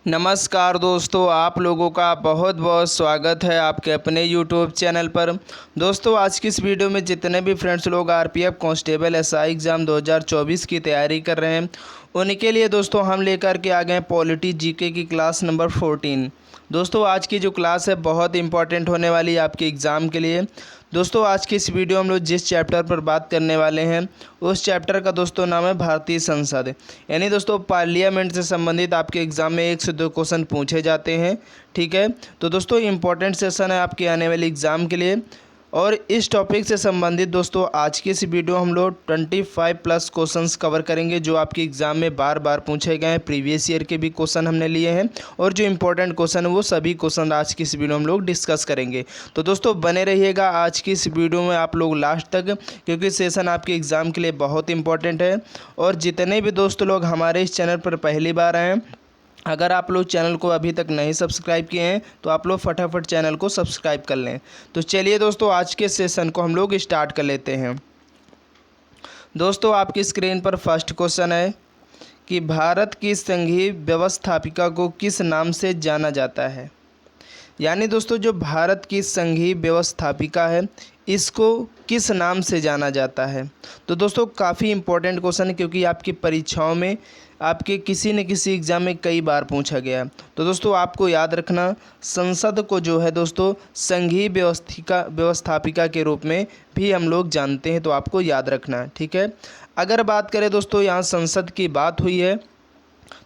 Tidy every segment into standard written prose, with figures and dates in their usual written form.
नमस्कार दोस्तों, आप लोगों का बहुत बहुत स्वागत है आपके अपने YouTube चैनल पर। दोस्तों, आज की इस वीडियो में जितने भी फ्रेंड्स लोग आरपीएफ कांस्टेबल एसआई एग्ज़ाम 2024 की तैयारी कर रहे हैं, उनके लिए दोस्तों हम लेकर के आ गए हैं पॉलिटी जीके की क्लास नंबर 14। दोस्तों, आज की जो क्लास है बहुत इंपॉर्टेंट होने वाली है आपके एग्ज़ाम के लिए। दोस्तों, आज की इस वीडियो में हम लोग जिस चैप्टर पर बात करने वाले हैं उस चैप्टर का दोस्तों नाम है भारतीय संसद। यानी दोस्तों पार्लियामेंट से संबंधित आपके एग्ज़ाम में 1 से 2 क्वेश्चन पूछे जाते हैं। ठीक है, तो दोस्तों इंपॉर्टेंट सेशन है आपके आने वाले एग्ज़ाम के लिए। और इस टॉपिक से संबंधित दोस्तों आज की इस वीडियो हम लोग 25 प्लस क्वेश्चंस कवर करेंगे जो आपके एग्ज़ाम में बार बार पूछे गए हैं। प्रीवियस ईयर के भी क्वेश्चन हमने लिए हैं और जो इंपॉर्टेंट क्वेश्चन है वो सभी क्वेश्चन आज की इस वीडियो में हम लोग डिस्कस करेंगे। तो दोस्तों बने रहिएगा आज की इस वीडियो में आप लोग लास्ट तक, क्योंकि सेशन आपके एग्ज़ाम के लिए बहुत इंपॉर्टेंट है। और जितने भी दोस्त लोग हमारे इस चैनल पर पहली बार आए हैं, अगर आप लोग चैनल को अभी तक नहीं सब्सक्राइब किए हैं तो आप लोग फटाफट चैनल को सब्सक्राइब कर लें। तो चलिए दोस्तों आज के सेशन को हम लोग स्टार्ट कर लेते हैं। दोस्तों, आपकी स्क्रीन पर फर्स्ट क्वेश्चन है कि भारत की संघीय व्यवस्थापिका को किस नाम से जाना जाता है। यानी दोस्तों जो भारत की संघीय व्यवस्थापिका है इसको किस नाम से जाना जाता है। तो दोस्तों काफ़ी इंपॉर्टेंट क्वेश्चन है, क्योंकि आपकी परीक्षाओं में आपके किसी न किसी एग्ज़ाम में कई बार पूछा गया है। तो दोस्तों आपको याद रखना, संसद को जो है दोस्तों संघीय व्यवस्थापिका के रूप में भी हम लोग जानते हैं, तो आपको याद रखना। ठीक है, अगर बात करें दोस्तों यहाँ संसद की बात हुई है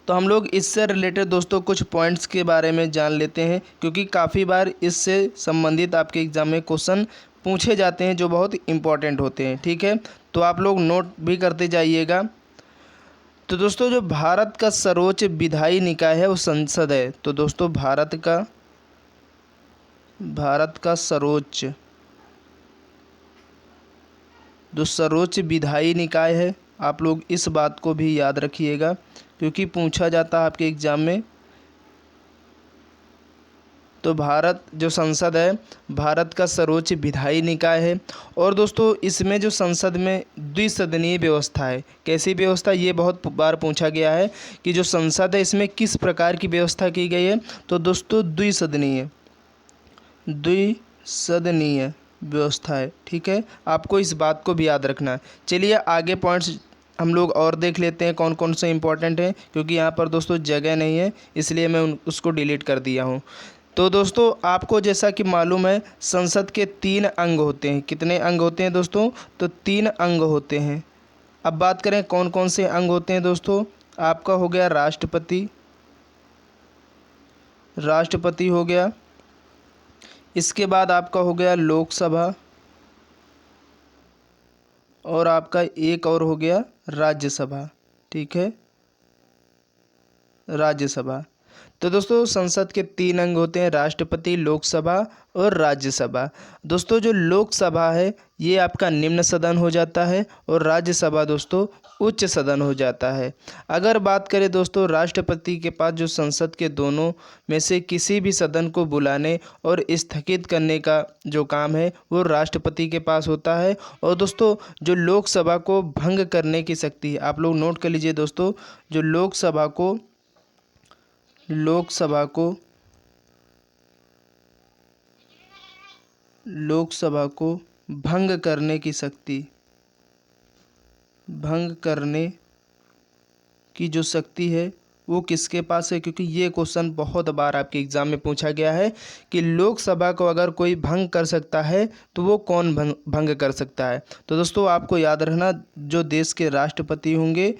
तो हम लोग इससे रिलेटेड दोस्तों कुछ पॉइंट्स के बारे में जान लेते हैं, क्योंकि काफ़ी बार इससे संबंधित आपके एग्ज़ाम में क्वेश्चन पूछे जाते हैं जो बहुत इंपॉर्टेंट होते हैं। ठीक है, तो आप लोग नोट भी करते जाइएगा। तो दोस्तों जो भारत का सर्वोच्च विधायी निकाय है वो संसद है। तो दोस्तों भारत का सर्वोच्च विधायी निकाय है, आप लोग इस बात को भी याद रखिएगा क्योंकि पूछा जाता है आपके एग्ज़ाम में। तो भारत जो संसद है भारत का सर्वोच्च विधायी निकाय है। और दोस्तों इसमें जो संसद में द्विसदनीय व्यवस्था है, कैसी व्यवस्था, ये बहुत बार पूछा गया है कि जो संसद है इसमें किस प्रकार की व्यवस्था की गई है। तो दोस्तों द्विसदनीय व्यवस्था है। ठीक है, आपको इस बात को भी याद रखना है। चलिए आगे पॉइंट्स हम लोग और देख लेते हैं कौन कौन से इंपॉर्टेंट हैं, क्योंकि यहाँ पर दोस्तों जगह नहीं है इसलिए मैं उसको डिलीट कर दिया हूँ। तो दोस्तों आपको जैसा कि मालूम है संसद के 3 अंग होते हैं। कितने अंग होते हैं दोस्तों? तो 3 अंग होते हैं। अब बात करें कौन कौन से अंग होते हैं दोस्तों। आपका हो गया राष्ट्रपति हो गया, इसके बाद आपका हो गया लोकसभा, और आपका एक और हो गया राज्यसभा। ठीक है, राज्यसभा। तो दोस्तों संसद के 3 अंग होते हैं, राष्ट्रपति, लोकसभा और राज्यसभा। दोस्तों जो लोकसभा है ये आपका निम्न सदन हो जाता है और राज्यसभा दोस्तों उच्च सदन हो जाता है। अगर बात करें दोस्तों राष्ट्रपति के पास जो संसद के दोनों में से किसी भी सदन को बुलाने और स्थगित करने का जो काम है वो राष्ट्रपति के पास होता है। और दोस्तों जो लोकसभा को भंग करने की शक्ति है, आप लोग नोट कर लीजिए दोस्तों, जो लोकसभा को भंग करने की जो शक्ति है वो किसके पास है। क्योंकि ये क्वेश्चन बहुत बार आपके एग्ज़ाम में पूछा गया है कि लोकसभा को अगर कोई भंग कर सकता है तो वो कौन भंग कर सकता है। तो दोस्तों आपको याद रखना, जो देश के राष्ट्रपति होंगे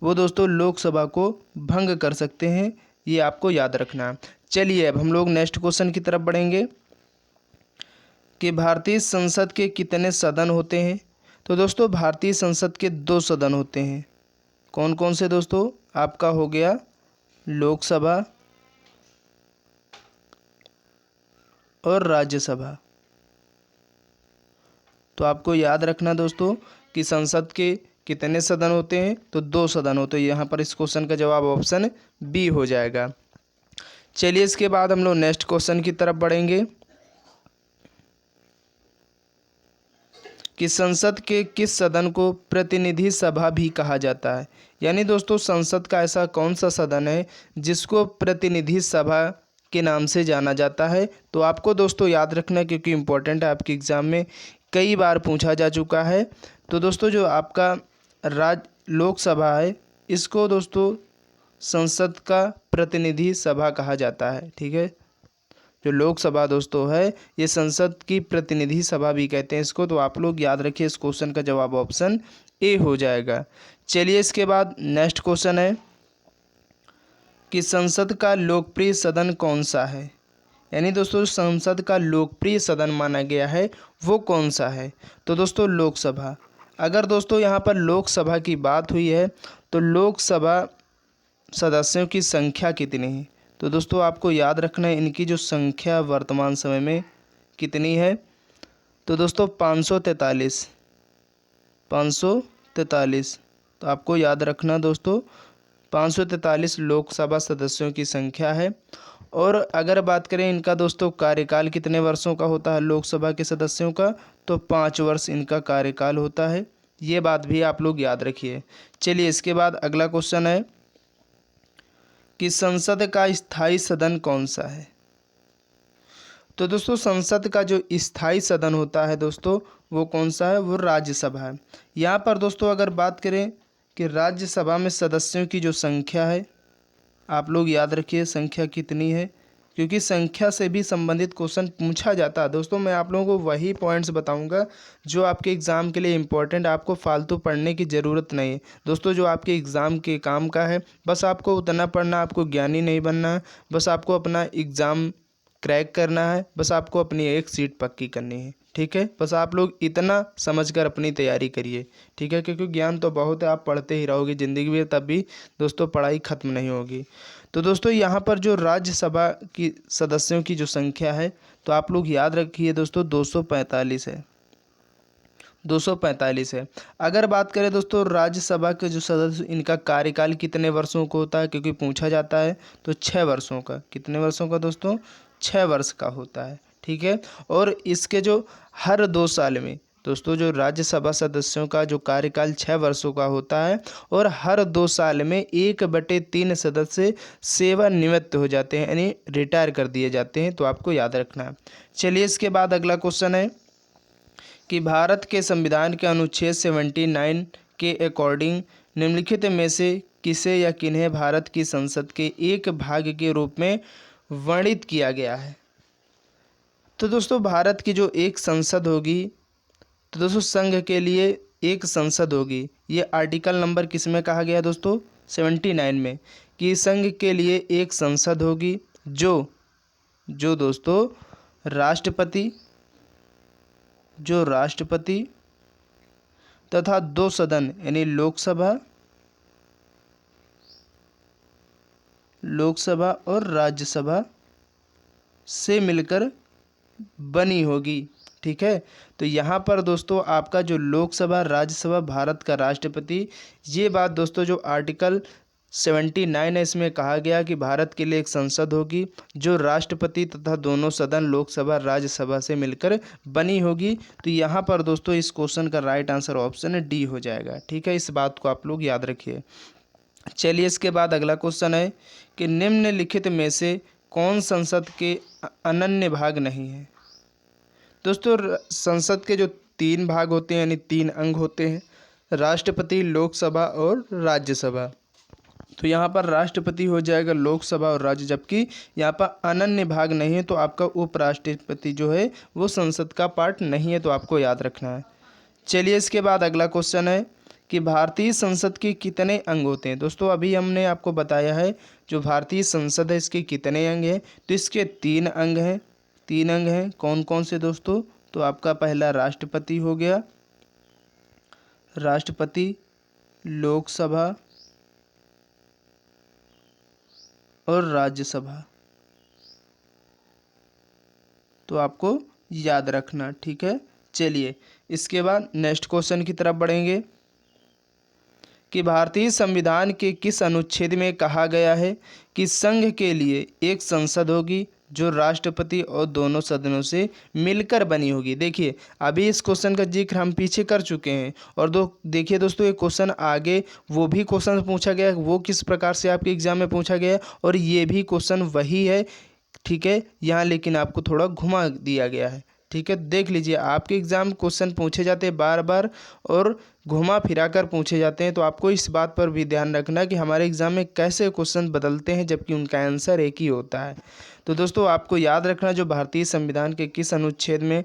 वो दोस्तों लोकसभा को भंग कर सकते हैं, ये आपको याद रखना। चलिए अब हम लोग नेक्स्ट क्वेश्चन की तरफ बढ़ेंगे कि भारतीय संसद के कितने सदन होते हैं। तो दोस्तों भारतीय संसद के 2 सदन होते हैं। कौन कौन से दोस्तों? आपका हो गया लोकसभा और राज्यसभा। तो आपको याद रखना दोस्तों कि संसद के कितने सदन होते हैं, तो 2 सदन होते हैं। यहाँ पर इस क्वेश्चन का जवाब ऑप्शन बी हो जाएगा। चलिए इसके बाद हम लोग नेक्स्ट क्वेश्चन की तरफ बढ़ेंगे कि संसद के किस सदन को प्रतिनिधि सभा भी कहा जाता है। यानी दोस्तों संसद का ऐसा कौन सा सदन है जिसको प्रतिनिधि सभा के नाम से जाना जाता है। तो आपको दोस्तों याद रखना है, क्योंकि इम्पोर्टेंट है, आपके एग्ज़ाम में कई बार पूछा जा चुका है। तो दोस्तों जो आपका लोकसभा है, इसको दोस्तों संसद का प्रतिनिधि सभा कहा जाता है। ठीक है, जो लोकसभा दोस्तों है ये संसद की प्रतिनिधि सभा भी कहते हैं इसको। तो आप लोग याद रखिए, इस क्वेश्चन का जवाब ऑप्शन ए हो जाएगा। चलिए इसके बाद नेक्स्ट क्वेश्चन है कि संसद का लोकप्रिय सदन कौन सा है। यानी दोस्तों संसद का लोकप्रिय सदन माना गया है वो कौन सा है। तो दोस्तों लोकसभा। अगर दोस्तों यहाँ पर लोकसभा की बात हुई है तो लोकसभा सदस्यों की संख्या कितनी है। तो दोस्तों आपको याद रखना है इनकी जो संख्या वर्तमान समय में कितनी है। तो दोस्तों 543। तो आपको याद रखना दोस्तों 543 लोकसभा सदस्यों की संख्या है। और अगर बात करें इनका दोस्तों कार्यकाल कितने वर्षों का होता है लोकसभा के सदस्यों का, तो 5 वर्ष इनका कार्यकाल होता है। ये बात भी आप लोग याद रखिए। चलिए इसके बाद अगला क्वेश्चन है कि संसद का स्थायी सदन कौन सा है। तो दोस्तों संसद का जो स्थायी सदन होता है दोस्तों वो कौन सा है, वो राज्यसभा है। यहाँ पर दोस्तों अगर बात करें कि राज्यसभा में सदस्यों की जो संख्या है, आप लोग याद रखिए संख्या कितनी है, क्योंकि संख्या से भी संबंधित क्वेश्चन पूछा जाता है। दोस्तों मैं आप लोगों को वही पॉइंट्स बताऊंगा जो आपके एग्ज़ाम के लिए इम्पोर्टेंट, आपको फालतू पढ़ने की ज़रूरत नहीं है दोस्तों। जो आपके एग्ज़ाम के काम का है बस आपको उतना पढ़ना, आपको ज्ञानी नहीं बनना है, बस आपको अपना एग्ज़ाम क्रैक करना है, बस आपको अपनी एक सीट पक्की करनी है। ठीक है, बस आप लोग इतना समझकर अपनी तैयारी करिए। ठीक है, क्योंकि ज्ञान तो बहुत है, आप पढ़ते ही रहोगे ज़िंदगी में, तब भी दोस्तों पढ़ाई ख़त्म नहीं होगी। तो दोस्तों यहाँ पर जो राज्यसभा की सदस्यों की जो संख्या है, तो आप लोग याद रखिए दोस्तों 245 है। 245 है। अगर बात करें दोस्तों राज्यसभा के जो सदस्य, इनका कार्यकाल कितने वर्षों को होता है, क्योंकि पूछा जाता है, तो 6 वर्षों का। कितने वर्षों का दोस्तों, 6 वर्ष का होता है। ठीक है, और इसके जो हर 2 साल में दोस्तों जो राज्यसभा सदस्यों का जो कार्यकाल 6 वर्षों का होता है, और हर 2 साल में 1/3 सदस्य सेवानिवृत्त हो जाते हैं, यानी रिटायर कर दिए जाते हैं। तो आपको याद रखना है। चलिए इसके बाद अगला क्वेश्चन है कि भारत के संविधान के अनुच्छेद 79 के अकॉर्डिंग निम्नलिखित में से किसे या किन्हें भारत की संसद के एक भाग के रूप में वर्णित किया गया है। तो दोस्तों भारत की जो एक संसद होगी, तो दोस्तों संघ के लिए एक संसद होगी। ये आर्टिकल नंबर किस में कहा गया दोस्तों, 79 में, कि संघ के लिए एक संसद होगी जो दोस्तों राष्ट्रपति तथा 2 सदन यानी लोकसभा और राज्यसभा से मिलकर बनी होगी। ठीक है, तो यहाँ पर दोस्तों आपका जो लोकसभा, राज्यसभा, भारत का राष्ट्रपति, ये बात दोस्तों जो आर्टिकल 79 है इसमें कहा गया कि भारत के लिए एक संसद होगी जो राष्ट्रपति तथा दोनों सदन लोकसभा राज्यसभा से मिलकर बनी होगी। तो यहाँ पर दोस्तों इस क्वेश्चन का राइट आंसर ऑप्शन डी हो जाएगा। ठीक है, इस बात को आप लोग याद रखिए। चलिए इसके बाद अगला क्वेश्चन है कि निम्नलिखित में से कौन संसद के अनन्य भाग नहीं है। दोस्तों संसद के जो 3 भाग होते हैं, यानी 3 अंग होते हैं, राष्ट्रपति, लोकसभा और राज्यसभा। तो यहाँ पर राष्ट्रपति हो जाएगा लोकसभा और राज्य, जबकि यहाँ पर अनन्य भाग नहीं है, तो आपका उपराष्ट्रपति जो है वो संसद का पार्ट नहीं है। तो आपको याद रखना है। चलिए इसके बाद अगला क्वेश्चन है कि भारतीय संसद के कितने अंग होते हैं। दोस्तों अभी हमने आपको बताया है जो भारतीय संसद है इसके कितने अंग हैं, तो इसके 3 अंग हैं। 3 अंग हैं, कौन कौन से दोस्तों, तो आपका पहला राष्ट्रपति हो गया, राष्ट्रपति, लोकसभा और राज्यसभा। तो आपको याद रखना। ठीक है, चलिए इसके बाद नेक्स्ट क्वेश्चन की तरफ बढ़ेंगे कि भारतीय संविधान के किस अनुच्छेद में कहा गया है कि संघ के लिए एक संसद होगी जो राष्ट्रपति और दोनों सदनों से मिलकर बनी होगी। देखिए अभी इस क्वेश्चन का जिक्र हम पीछे कर चुके हैं और देखिए दोस्तों, ये क्वेश्चन आगे वो भी क्वेश्चन पूछा गया है, वो किस प्रकार से आपके एग्जाम में पूछा गया है, और ये भी क्वेश्चन वही है, ठीक है। यहाँ लेकिन आपको थोड़ा घुमा दिया गया है, ठीक है। देख लीजिए, आपके एग्जाम क्वेश्चन पूछे जाते हैं बार बार और घुमा फिरा कर पूछे जाते हैं, तो आपको इस बात पर भी ध्यान रखना कि हमारे एग्जाम में कैसे क्वेश्चन बदलते हैं जबकि उनका आंसर एक ही होता है। तो दोस्तों आपको याद रखना, जो भारतीय संविधान के किस अनुच्छेद में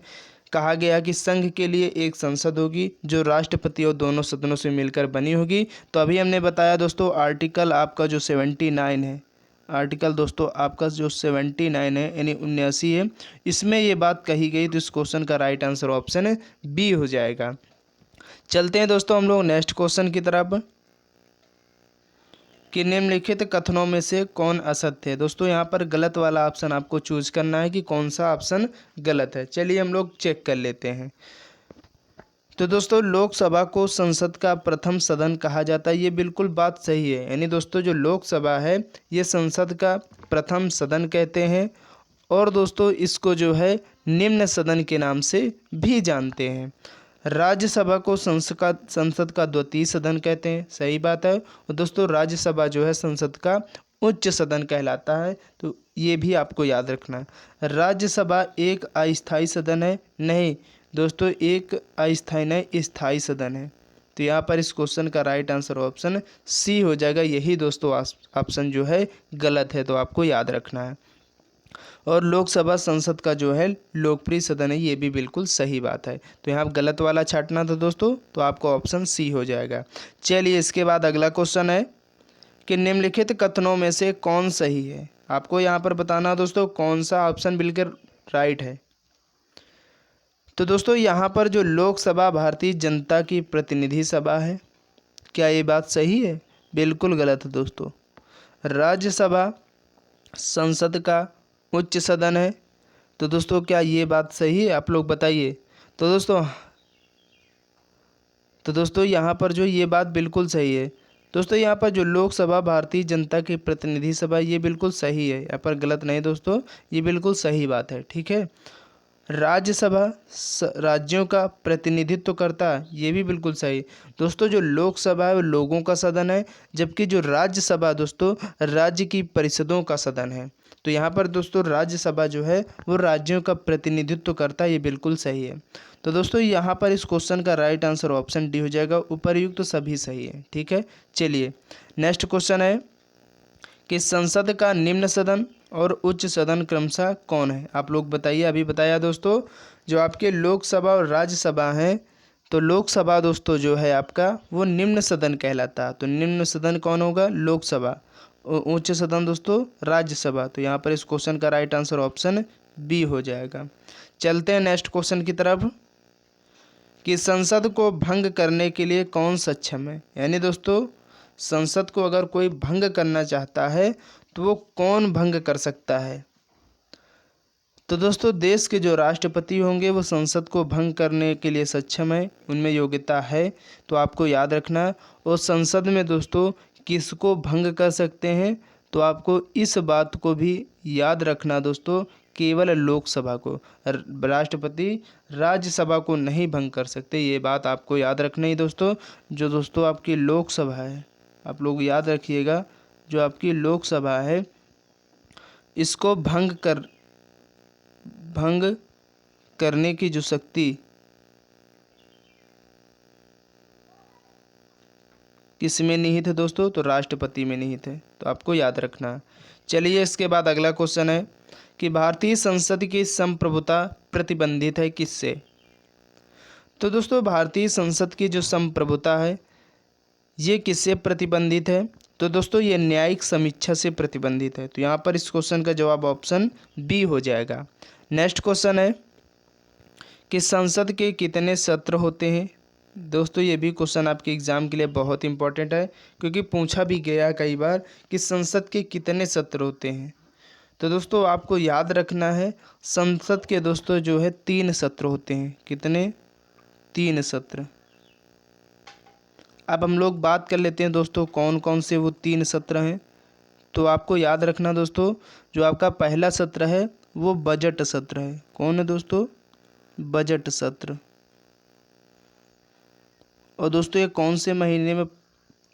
कहा गया कि संघ के लिए एक संसद होगी जो राष्ट्रपति और दोनों सदनों से मिलकर बनी होगी। तो अभी हमने बताया दोस्तों, आर्टिकल आपका जो 79 है, आर्टिकल दोस्तों आपका जो 79 है यानी 79 है, इसमें ये बात कही गई। तो इस क्वेश्चन का राइट आंसर ऑप्शन बी हो जाएगा। चलते हैं दोस्तों हम लोग नेक्स्ट क्वेश्चन की तरफ, कि निम्नलिखित कथनों में से कौन असत्य है। दोस्तों यहाँ पर गलत वाला ऑप्शन आपको चूज करना है कि कौन सा ऑप्शन गलत है। चलिए हम लोग चेक कर लेते हैं। तो दोस्तों लोकसभा को संसद का प्रथम सदन कहा जाता है, ये बिल्कुल बात सही है। यानी दोस्तों जो लोकसभा है ये संसद का प्रथम सदन कहते हैं, और दोस्तों इसको जो है निम्न सदन के नाम से भी जानते हैं। राज्यसभा को संसद का द्वितीय सदन कहते हैं, सही बात है। और दोस्तों राज्यसभा जो है संसद का उच्च सदन कहलाता है, तो ये भी आपको याद रखना है। राज्यसभा एक अस्थायी सदन है, नहीं दोस्तों, एक अस्थायी नहीं स्थायी सदन है। तो यहाँ पर इस क्वेश्चन का राइट आंसर ऑप्शन सी हो जाएगा। यही दोस्तों ऑप्शन जो है गलत है, तो आपको याद रखना है। और लोकसभा संसद का जो है लोकप्रिय सदन है, ये भी बिल्कुल सही बात है। तो यहाँ गलत वाला छांटना था दोस्तों, तो आपको ऑप्शन सी हो जाएगा। चलिए इसके बाद अगला क्वेश्चन है कि निम्नलिखित कथनों में से कौन सही है। आपको यहाँ पर बताना दोस्तों कौन सा ऑप्शन बिल्कुल राइट है। तो दोस्तों यहाँ पर जो लोकसभा भारतीय जनता की प्रतिनिधि सभा है, क्या ये बात सही है? बिल्कुल गलत है दोस्तों। राज्यसभा संसद का उच्च सदन है, तो दोस्तों क्या ये बात सही है? आप लोग बताइए। तो दोस्तों यहाँ पर जो ये बात बिल्कुल सही है। दोस्तों यहाँ पर जो लोकसभा भारतीय जनता की प्रतिनिधि सभा, ये बिल्कुल सही है, यहाँ पर गलत नहीं दोस्तों, ये बिल्कुल सही बात है, ठीक है। राज्यसभा राज्यों का प्रतिनिधित्व करता है, ये भी बिल्कुल सही। दोस्तों जो लोकसभा है वो लोगों का सदन है, जबकि जो राज्यसभा दोस्तों राज्य की परिषदों का सदन है। तो यहाँ पर दोस्तों राज्यसभा जो है वो राज्यों का प्रतिनिधित्व करता है, ये बिल्कुल सही है। तो दोस्तों यहाँ पर इस क्वेश्चन का राइट आंसर ऑप्शन डी हो जाएगा। उपर्युक्त तो सभी सही है, ठीक है। चलिए नेक्स्ट क्वेश्चन है कि संसद का निम्न सदन और उच्च सदन क्रमशः कौन है? आप लोग बताइए। अभी बताया दोस्तों, जो आपके लोकसभा और राज्यसभा हैं, तो लोकसभा दोस्तों जो है आपका वो निम्न सदन कहलाता है। तो निम्न सदन कौन होगा? लोकसभा। उच्च सदन दोस्तों राज्यसभा। तो यहाँ पर इस क्वेश्चन का राइट आंसर ऑप्शन बी हो जाएगा। चलते हैं नेक्स्ट क्वेश्चन की तरफ, कि संसद को भंग करने के लिए कौन सक्षम है। यानी दोस्तों संसद को अगर कोई भंग करना चाहता है तो वो कौन भंग कर सकता है? तो दोस्तों देश के जो राष्ट्रपति होंगे वो संसद को भंग करने के लिए सक्षम है, उनमें योग्यता है, तो आपको याद रखना है। और संसद में दोस्तों किसको भंग कर सकते हैं, तो आपको इस बात को भी याद रखना दोस्तों, केवल लोकसभा को, राष्ट्रपति राज्यसभा को नहीं भंग कर सकते, ये बात आपको याद रखना ही दोस्तों। जो दोस्तों आपकी लोकसभा है, आप लोग याद रखिएगा, जो आपकी लोकसभा है इसको भंग करने की जो शक्ति किस में निहित है दोस्तों? तो राष्ट्रपति में निहित है, तो आपको याद रखना है। चलिए इसके बाद अगला क्वेश्चन है कि भारतीय संसद की संप्रभुता प्रतिबंधित है किससे? तो दोस्तों भारतीय संसद की जो संप्रभुता है ये किससे प्रतिबंधित है? तो दोस्तों ये न्यायिक समीक्षा से प्रतिबंधित है। तो यहाँ पर इस क्वेश्चन का जवाब ऑप्शन बी हो जाएगा। नेक्स्ट क्वेश्चन है कि संसद के कितने सत्र होते हैं? दोस्तों ये भी क्वेश्चन आपके एग्जाम के लिए बहुत इंपॉर्टेंट है, क्योंकि पूछा भी गया कई बार कि संसद के कितने सत्र होते हैं। तो दोस्तों आपको याद रखना है, संसद के दोस्तों जो है 3 सत्र होते हैं। कितने? 3 सत्र। अब हम लोग बात कर लेते हैं दोस्तों कौन कौन से वो 3 सत्र हैं। तो आपको याद रखना दोस्तों, जो आपका पहला सत्र है वो बजट सत्र है। कौन है दोस्तों? बजट सत्र। और दोस्तों ये कौन से महीने में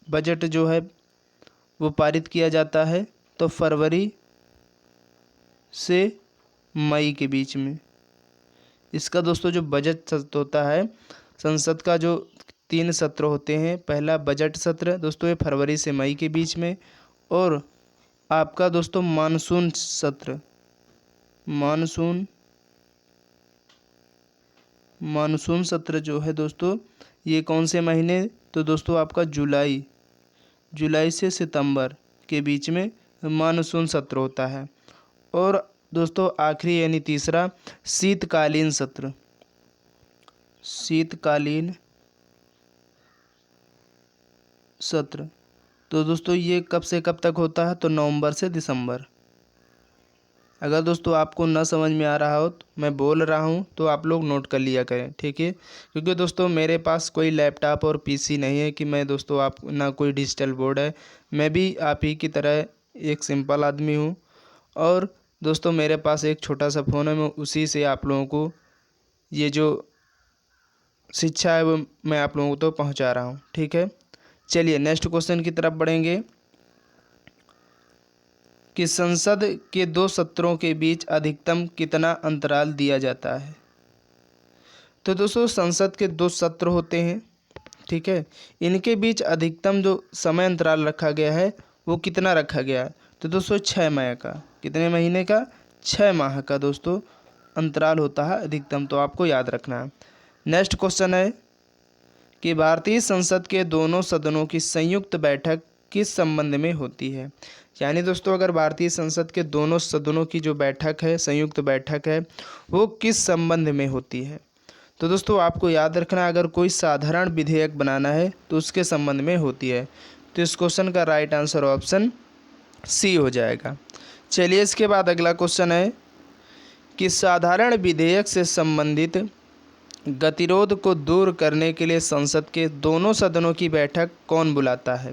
बजट जो है वो पारित किया जाता है? तो फरवरी से मई के बीच में। इसका दोस्तों जो बजट सत्र होता है, संसद का जो 3 सत्र होते हैं, पहला बजट सत्र दोस्तों ये फरवरी से मई के बीच में, और आपका दोस्तों मानसून सत्र, मानसून सत्र जो है दोस्तों ये कौन से महीने? तो दोस्तों आपका जुलाई से सितंबर के बीच में मानसून सत्र होता है। और दोस्तों आखिरी यानी तीसरा शीतकालीन सत्र, तो दोस्तों ये कब से कब तक होता है? तो नवंबर से दिसंबर। अगर दोस्तों आपको न समझ में आ रहा हो तो मैं बोल रहा हूँ तो आप लोग नोट कर लिया करें, ठीक है? क्योंकि दोस्तों मेरे पास कोई लैपटॉप और पीसी नहीं है कि मैं दोस्तों आप ना कोई डिजिटल बोर्ड है, मैं भी आप ही की तरह एक सिंपल आदमी हूँ। और दोस्तों मेरे पास एक छोटा सा फ़ोन है, मैं उसी से आप लोगों को ये जो शिक्षा है वो मैं आप लोगों को तो पहुँचा रहा हूँ, ठीक है? चलिए नेक्स्ट क्वेश्चन की तरफ बढ़ेंगे कि संसद के 2 सत्रों के बीच अधिकतम कितना अंतराल दिया जाता है? तो दोस्तों संसद के 2 सत्र होते हैं, ठीक है? इनके बीच अधिकतम जो समय अंतराल रखा गया है वो कितना रखा गया है? तो दोस्तों 6 माह का। कितने महीने का? 6 माह का दोस्तों अंतराल होता है अधिकतम, तो आपको याद रखना है। नेक्स्ट क्वेश्चन है कि भारतीय संसद के दोनों सदनों की संयुक्त बैठक किस संबंध में होती है? यानी दोस्तों अगर भारतीय संसद के दोनों सदनों की जो बैठक है, संयुक्त बैठक है, वो किस संबंध में होती है? तो दोस्तों आपको याद रखना, अगर कोई साधारण विधेयक बनाना है तो उसके संबंध में होती है। तो इस क्वेश्चन का राइट आंसर ऑप्शन सी हो जाएगा। चलिए इसके बाद अगला क्वेश्चन है कि साधारण विधेयक से संबंधित गतिरोध को दूर करने के लिए संसद के दोनों सदनों की बैठक कौन बुलाता है?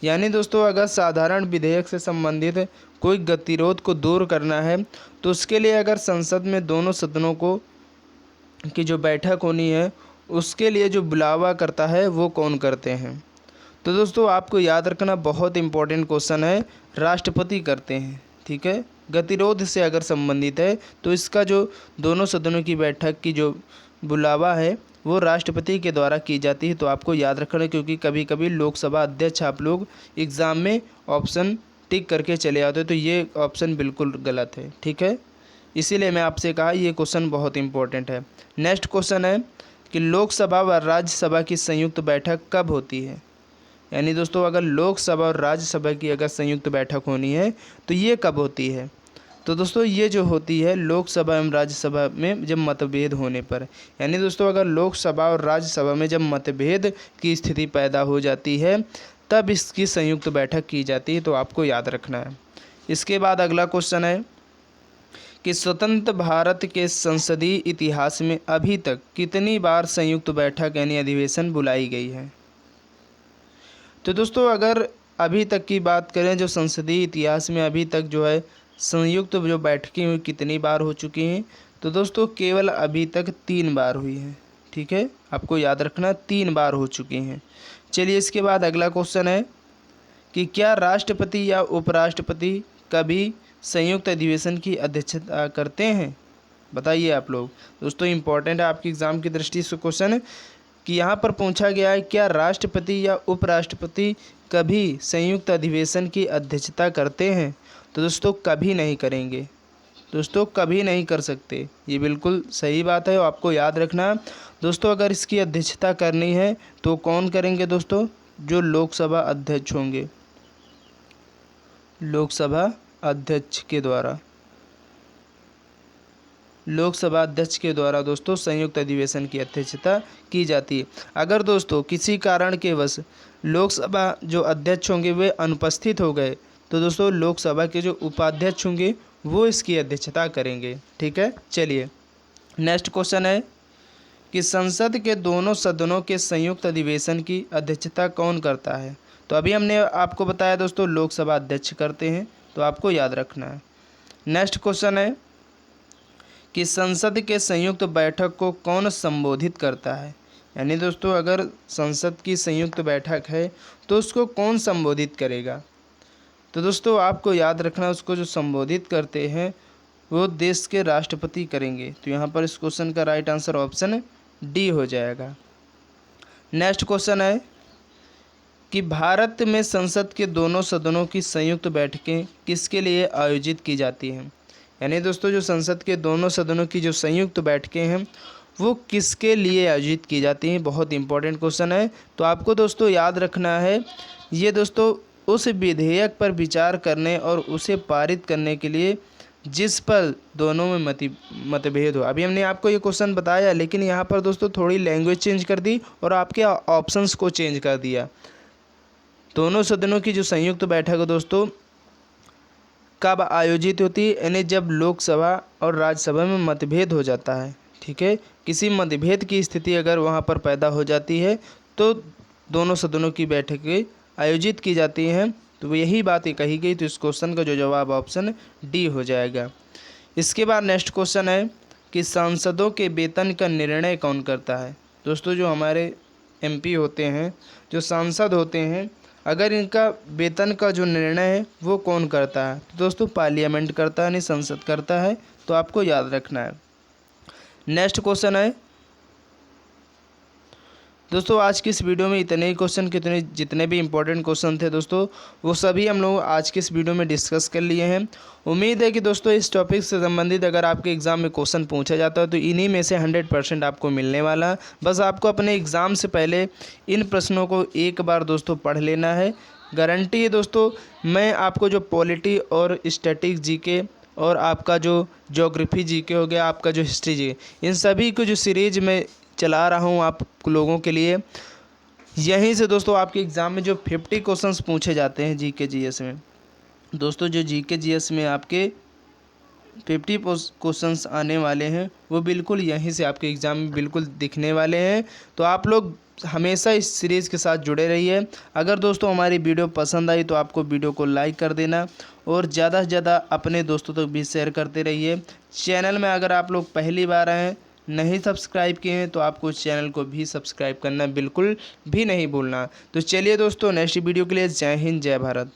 यानी दोस्तों अगर साधारण विधेयक से संबंधित कोई गतिरोध को दूर करना है तो उसके लिए अगर संसद में दोनों सदनों को की जो बैठक होनी है उसके लिए जो बुलावा करता है वो कौन करते हैं? तो दोस्तों आपको याद रखना, बहुत इंपॉर्टेंट क्वेश्चन है, राष्ट्रपति करते हैं, ठीक है? गतिरोध से अगर संबंधित है तो इसका जो दोनों सदनों की बैठक की जो बुलावा है वो राष्ट्रपति के द्वारा की जाती है। तो आपको याद रखना, क्योंकि कभी कभी लोकसभा अध्यक्ष आप लोग एग्ज़ाम में ऑप्शन टिक करके चले आते हो, तो ये ऑप्शन बिल्कुल गलत है, ठीक है? इसीलिए मैं आपसे कहा ये क्वेश्चन बहुत इंपॉर्टेंट है। नेक्स्ट क्वेश्चन है कि लोकसभा व राज्यसभा की संयुक्त बैठक कब होती है? यानी दोस्तों अगर लोकसभा और राज्यसभा की अगर संयुक्त बैठक होनी है तो ये कब होती है? तो दोस्तों ये जो होती है लोकसभा एवं राज्यसभा में जब मतभेद होने पर, यानी दोस्तों अगर लोकसभा और राज्यसभा में जब मतभेद की स्थिति पैदा हो जाती है तब इसकी संयुक्त बैठक की जाती है, तो आपको याद रखना है। इसके बाद अगला क्वेश्चन है कि स्वतंत्र भारत के संसदीय इतिहास में अभी तक कितनी बार संयुक्त बैठक यानी अधिवेशन बुलाई गई है? तो दोस्तों अगर अभी तक की बात करें, जो संसदीय इतिहास में अभी तक जो है संयुक्त जो बैठकें हुई कितनी बार हो चुकी हैं? तो दोस्तों केवल अभी तक 3 बार हुई हैं, ठीक है? आपको याद रखना 3 बार हो चुकी हैं। चलिए इसके बाद अगला क्वेश्चन है कि क्या राष्ट्रपति या उपराष्ट्रपति कभी संयुक्त अधिवेशन की अध्यक्षता करते हैं? बताइए आप लोग। दोस्तों इंपॉर्टेंट है आपके एग्ज़ाम की दृष्टि से क्वेश्चन कि यहाँ पर पूछा गया है क्या राष्ट्रपति या उपराष्ट्रपति कभी संयुक्त अधिवेशन की अध्यक्षता करते हैं? तो दोस्तों कभी नहीं करेंगे, दोस्तों कभी नहीं कर सकते, ये बिल्कुल सही बात है। और आपको याद रखना दोस्तों, अगर इसकी अध्यक्षता करनी है तो कौन करेंगे दोस्तों? जो लोकसभा अध्यक्ष होंगे, लोकसभा अध्यक्ष के द्वारा, लोकसभा अध्यक्ष के द्वारा दोस्तों संयुक्त अधिवेशन की अध्यक्षता की जाती है। अगर दोस्तों किसी कारण के वश लोकसभा जो अध्यक्ष होंगे वे अनुपस्थित हो गए तो दोस्तों लोकसभा के जो उपाध्यक्ष होंगे वो इसकी अध्यक्षता करेंगे, ठीक है? चलिए नेक्स्ट क्वेश्चन है कि संसद के दोनों सदनों के संयुक्त अधिवेशन की अध्यक्षता कौन करता है? तो अभी हमने आपको बताया दोस्तों लोकसभा अध्यक्ष करते हैं, तो आपको याद रखना है। नेक्स्ट क्वेश्चन है कि संसद के संयुक्त बैठक को कौन संबोधित करता है। यानी दोस्तों अगर संसद की संयुक्त बैठक है तो उसको कौन संबोधित करेगा। तो दोस्तों आपको याद रखना, उसको जो संबोधित करते हैं वो देश के राष्ट्रपति करेंगे। तो यहाँ पर इस क्वेश्चन का राइट आंसर ऑप्शन डी हो जाएगा। नेक्स्ट क्वेश्चन है कि भारत में संसद के दोनों सदनों की संयुक्त बैठकें किसके लिए आयोजित की जाती हैं। यानी दोस्तों जो संसद के दोनों सदनों की जो संयुक्त बैठकें हैं वो किसके लिए आयोजित की जाती हैं। बहुत इंपॉर्टेंट क्वेश्चन है। तो आपको दोस्तों याद रखना है, ये दोस्तों उस विधेयक पर विचार करने और उसे पारित करने के लिए जिस पर दोनों में मतभेद हो। अभी हमने आपको ये क्वेश्चन बताया, लेकिन यहाँ पर दोस्तों थोड़ी लैंग्वेज चेंज कर दी और आपके ऑप्शंस को चेंज कर दिया। दोनों सदनों की जो संयुक्त बैठक है दोस्तों कब आयोजित होती है, यानी जब लोकसभा और राज्यसभा में मतभेद हो जाता है। ठीक है, किसी मतभेद की स्थिति अगर वहाँ पर पैदा हो जाती है तो दोनों सदनों की बैठकें आयोजित की जाती हैं। तो यही बात कही गई। तो इस क्वेश्चन का जो जवाब ऑप्शन डी हो जाएगा। इसके बाद नेक्स्ट क्वेश्चन है कि सांसदों के वेतन का निर्णय कौन करता है। दोस्तों जो हमारे एमपी होते हैं, जो सांसद होते हैं, अगर इनका वेतन का जो निर्णय है वो कौन करता है। तो दोस्तों पार्लियामेंट करता है, नहीं संसद करता है। तो आपको याद रखना है। नेक्स्ट क्वेश्चन है दोस्तों आज की इस वीडियो में इतने ही क्वेश्चन, जितने भी इंपॉर्टेंट क्वेश्चन थे दोस्तों वो सभी हम लोग आज की इस वीडियो में डिस्कस कर लिए हैं। उम्मीद है कि दोस्तों इस टॉपिक से संबंधित अगर आपके एग्ज़ाम में क्वेश्चन पूछा जाता है तो इन्हीं में से 100% आपको मिलने वाला। बस आपको अपने एग्ज़ाम से पहले इन प्रश्नों को एक बार दोस्तों पढ़ लेना है। गारंटी है दोस्तों, मैं आपको जो पॉलिटी और स्टैटिक्स जीके और आपका जो ज्योग्राफी जीके हो गया, आपका जो हिस्ट्री जीके, इन सभी को जो सीरीज में चला रहा हूँ आप लोगों के लिए, यहीं से दोस्तों आपके एग्ज़ाम में जो 50 क्वेश्चंस पूछे जाते हैं जीके जीएस में, दोस्तों जो जीके जीएस में आपके 50 क्वेश्चंस आने वाले हैं वो बिल्कुल यहीं से आपके एग्ज़ाम में बिल्कुल दिखने वाले हैं। तो आप लोग हमेशा इस सीरीज़ के साथ जुड़े रहिए। अगर दोस्तों हमारी वीडियो पसंद आई तो आपको वीडियो को लाइक कर देना और ज़्यादा से ज़्यादा अपने दोस्तों तक भी शेयर करते रहिए। चैनल में अगर आप लोग पहली बार आए हैं, नहीं सब्सक्राइब किए हैं, तो आपको इस चैनल को भी सब्सक्राइब करना बिल्कुल भी नहीं भूलना। तो चलिए दोस्तों नेक्स्ट वीडियो के लिए जय हिंद जय भारत।